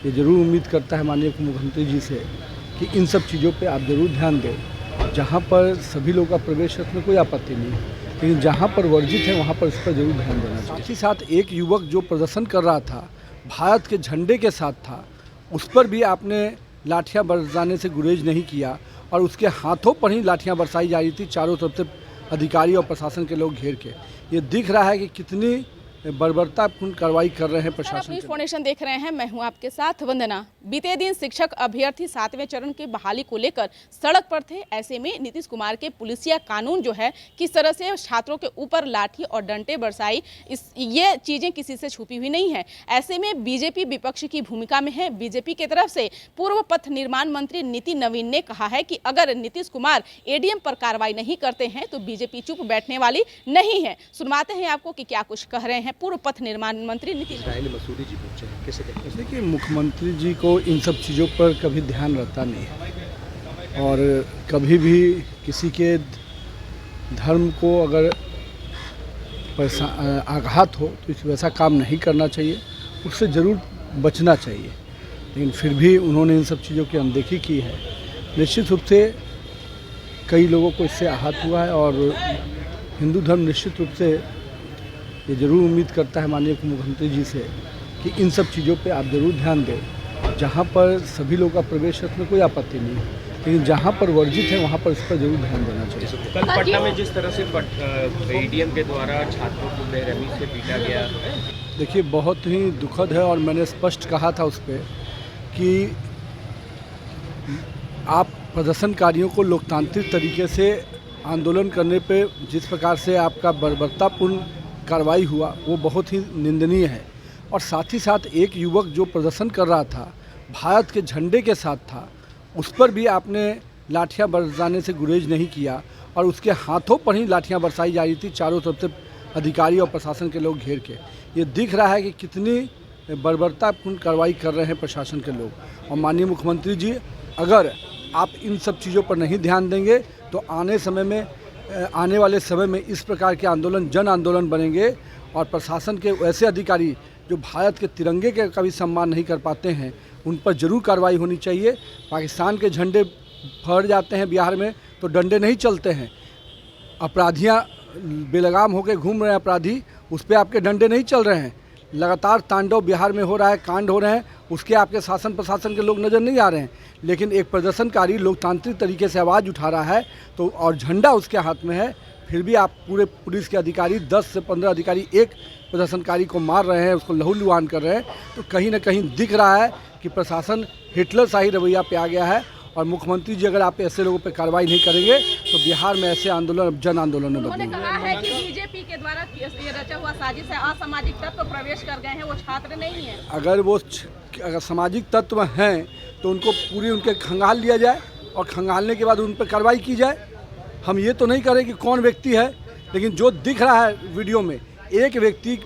ये ज़रूर उम्मीद करता है माननीय मुख्यमंत्री जी से कि इन सब चीज़ों पे आप ज़रूर ध्यान दें। जहाँ पर सभी लोगों का प्रवेश है उसमें कोई आपत्ति नहीं, लेकिन जहाँ पर वर्जित है वहाँ पर इस पर ज़रूर ध्यान देना चाहिए। साथ ही साथ एक युवक जो प्रदर्शन कर रहा था, भारत के झंडे के साथ था, उस पर भी आपने लाठियाँ बरसाने से गुरेज नहीं किया और उसके हाथों पर ही लाठियाँ बरसाई जा रही थी, चारों तरफ से अधिकारी और प्रशासन के लोग घेर के। ये दिख रहा है कि कितनी बर्बरतापूर्ण कार्रवाई कर रहे हैं प्रशासन। फाउंडेशन देख रहे हैं, मैं हूं आपके साथ वंदना। बीते दिन शिक्षक अभ्यर्थी 7वें चरण की बहाली को लेकर सड़क पर थे। ऐसे में नीतीश कुमार के पुलिसिया कानून जो है किस तरह से छात्रों के ऊपर लाठी और डंडे बरसाई, ये चीजें किसी से छुपी हुई नहीं है। ऐसे में बीजेपी विपक्ष की भूमिका में है। बीजेपी की तरफ से पूर्व पथ निर्माण मंत्री नितिन नवीन ने कहा है कि अगर नीतीश कुमार एडीएम पर कार्रवाई नहीं करते हैं तो बीजेपी चुप बैठने वाली नहीं है। सुनवाते हैं आपको कि क्या कुछ कह रहे हैं पूर्व पथ निर्माण मंत्री नितिन मसूरी जी पहुंचे हैं, कैसे देखिए, मुख्यमंत्री जी को इन सब चीज़ों पर कभी ध्यान रहता नहीं है और कभी भी किसी के धर्म को अगर आघात हो तो इस वैसा काम नहीं करना चाहिए, उससे ज़रूर बचना चाहिए। लेकिन फिर भी उन्होंने इन सब चीज़ों की अनदेखी की है। निश्चित रूप से कई लोगों को इससे आहत हुआ है और हिंदू धर्म निश्चित रूप से ये ज़रूर उम्मीद करता है माननीय मुख्यमंत्री जी से कि इन सब चीज़ों पे आप ज़रूर ध्यान दें। जहाँ पर सभी लोगों का प्रवेश है उसमें कोई आपत्ति नहीं, लेकिन जहाँ पर वर्जित है वहाँ पर इस पर ज़रूर ध्यान देना चाहिए। कल पटना में जिस तरह से एडीएम के द्वारा छात्रों को बेरहमी से पीटा गया, देखिए बहुत ही दुखद है और मैंने स्पष्ट कहा था उस पर कि आप प्रदर्शनकारियों को लोकतांत्रिक तरीके से आंदोलन करने पे जिस प्रकार से आपका बर्बरतापूर्ण कार्रवाई हुआ वो बहुत ही निंदनीय है। और साथ ही साथ एक युवक जो प्रदर्शन कर रहा था, भारत के झंडे के साथ था, उस पर भी आपने लाठियाँ बरसाने से गुरेज नहीं किया और उसके हाथों पर ही लाठियाँ बरसाई जा रही थी, चारों तरफ से अधिकारी और प्रशासन के लोग घेर के। ये दिख रहा है कि कितनी बर्बरतापूर्ण कार्रवाई कर रहे हैं प्रशासन के लोग। और माननीय मुख्यमंत्री जी, अगर आप इन सब चीज़ों पर नहीं ध्यान देंगे तो आने वाले समय में इस प्रकार के आंदोलन जन आंदोलन बनेंगे और प्रशासन के ऐसे अधिकारी जो भारत के तिरंगे के कभी सम्मान नहीं कर पाते हैं उन पर ज़रूर कार्रवाई होनी चाहिए। पाकिस्तान के झंडे फहर जाते हैं बिहार में तो डंडे नहीं चलते हैं। अपराधियां बेलगाम होकर घूम रहे हैं, अपराधी, उस पर आपके डंडे नहीं चल रहे हैं। लगातार तांडव बिहार में हो रहा है, कांड हो रहे हैं, उसके आपके शासन प्रशासन के लोग नज़र नहीं आ रहे हैं। लेकिन एक प्रदर्शनकारी लोकतांत्रिक तरीके से आवाज़ उठा रहा है तो और झंडा उसके हाथ में है, फिर भी आप पूरे पुलिस के अधिकारी 10 से 15 अधिकारी एक प्रदर्शनकारी को मार रहे हैं, उसको लहूलुहान कर रहे हैं। तो कहीं ना कहीं दिख रहा है कि प्रशासन हिटलर शाही रवैया पे आ गया है। और मुख्यमंत्री जी, अगर आप ऐसे लोगों पे कार्रवाई नहीं करेंगे तो बिहार में ऐसे आंदोलन जन आंदोलन में बदलेंगे। कहा है कि बीजेपी के द्वारा रचा हुआ साजिश है, असामाजिक तत्व प्रवेश कर गए हैं, वो छात्र नहीं है। अगर सामाजिक तत्व हैं तो उनको पूरी उनके खंगाल लिया जाए और खंगालने के बाद उन पर कार्रवाई की जाए। हम ये तो नहीं करें कि कौन व्यक्ति है, लेकिन जो दिख रहा है वीडियो में, एक व्यक्ति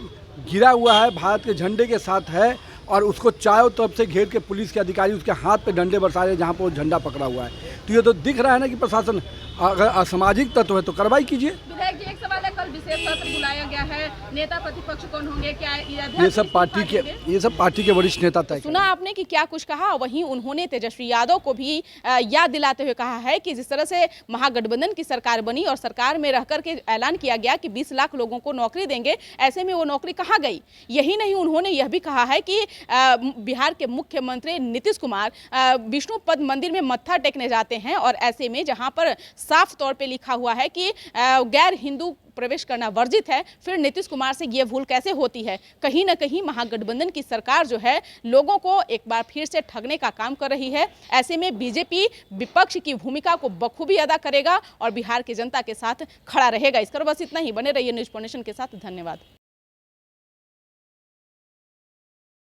गिरा हुआ है, भारत के झंडे के साथ है और उसको चारों तरफ से घेर के पुलिस के अधिकारी उसके हाथ पे डंडे बरसा रहे हैं जहाँ पर वो झंडा पकड़ा हुआ है। तो ये तो दिख रहा है ना कि प्रशासन, अगर असामाजिक तत्व है तो कार्रवाई कीजिए। विधायक जी, एक सवाल है, कल विशेष सत्र बुलाया गया है, नेता प्रतिपक्ष कौन होंगे, क्या ये सब पार्टी के वरिष्ठ नेता तय। सुना आपने कि क्या कुछ कहा। वहीं उन्होंने तेजस्वी यादव को भी याद दिलाते हुए कहा है कि जिस तरह से महागठबंधन की सरकार बनी और सरकार में रहकर के ऐलान किया गया कि 20 लाख लोगों को नौकरी देंगे, ऐसे में वो नौकरी कहाँ गई। यही नहीं, उन्होंने यह भी कहा है कि बिहार के मुख्यमंत्री नीतीश कुमार विष्णुपद मंदिर में मत्था टेकने जाते हैं और ऐसे में जहां पर साफ तौर पे लिखा हुआ है कि गैर हिंदू प्रवेश करना वर्जित है, फिर नीतीश कुमार से ये भूल कैसे होती है। कहीं ना कहीं महागठबंधन की सरकार जो है लोगों को एक बार फिर से ठगने का काम कर रही है। ऐसे में बीजेपी विपक्ष की भूमिका को बखूबी अदा करेगा और बिहार की जनता के साथ खड़ा रहेगा। इस पर बस इतना ही। बने रहिए न्यूज़ फाउंडेशन के साथ। धन्यवाद।